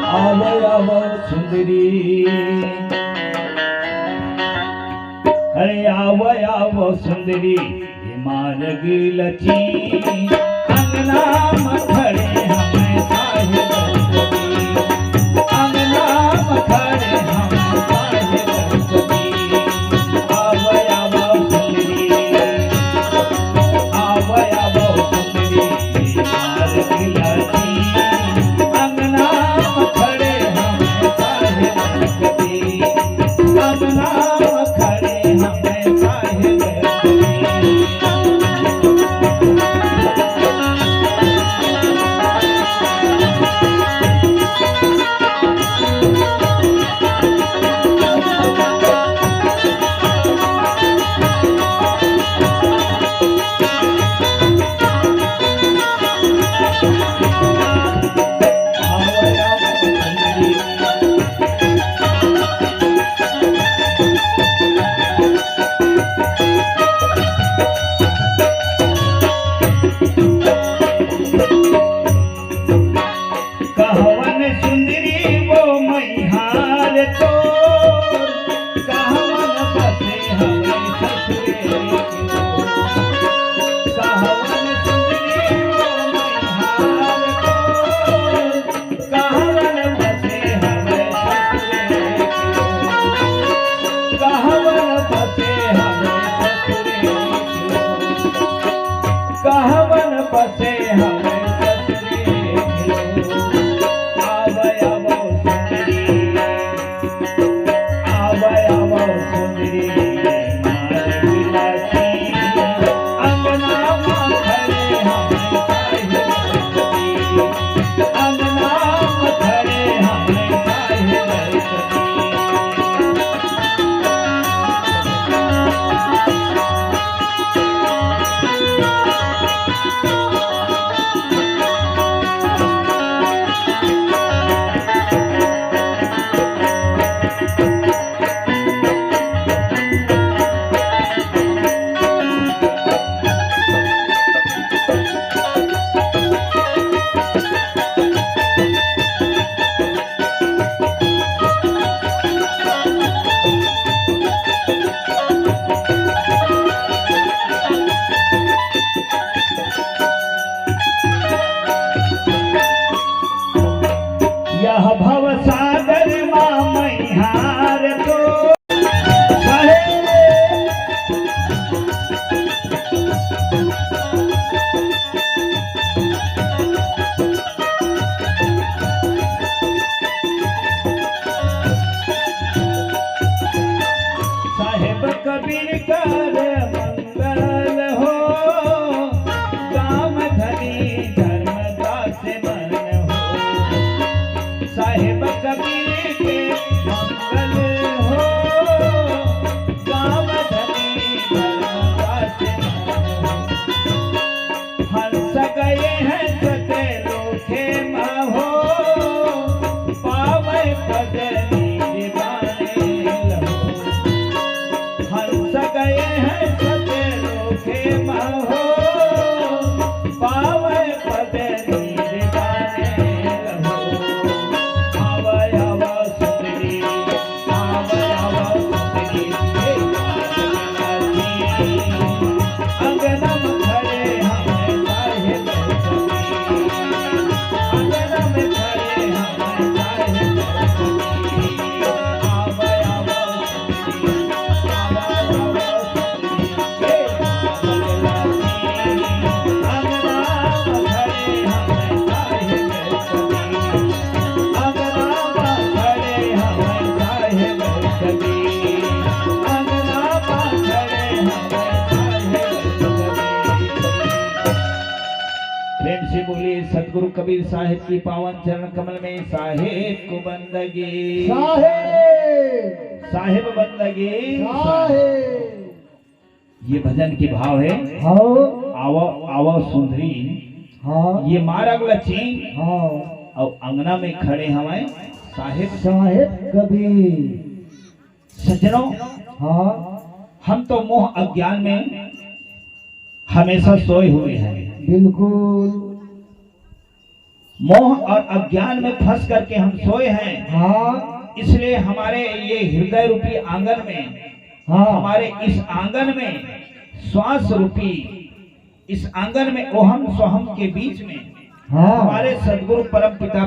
आवो आवो सुंदरी, अरे आवो आवो सुंदरी मार्ग लची अंगना मखड़े हमें साहिब अंगना मखड़े हमें साहिब आवो आवो सुंदरी, आवो आवो सुंदरी मार्ग लची अंगना मखड़े हमें साहिब अंगना मखड़े हमें साहिब कबीर कर मंगल हो, काम धनी धर्मदास मन हो। साहिब कबीर के मंगल हो, काम धनी धर्मदास मन हो। हंस गए हैं सते लोखे हो, पावे पद गए हैं सते लोखे हो, पावे पद निर्वाणे रहो। आवो आवो सुंदरी, आवो आवो सुंदरी अंगना में खड़े हमें साहिब अंगना में खड़े हमें साहिब आवो आवो सुंदरी, प्रेम से बोलिए सतगुरु कबीर साहिब की पावन चरण कमल में साहिब को बंदगी, साहिब बंदगी, ये भजन के भाव है। आवो आवो सुंदरी, ये मार्ग लची और अंगना में खड़े हमें साहिब साहिब कबीर। सज्जनों, हम तो मोह अज्ञान में हमेशा सोए हुए हैं। बिल्कुल मोह और अज्ञान में फंस करके हम सोए हैं। हाँ इसलिए हमारे ये हृदय रूपी आंगन में, हाँ हमारे इस आंगन में, श्वास रूपी इस आंगन में ओहम सोहम के बीच में हाँ हमारे सदगुरु परम पिता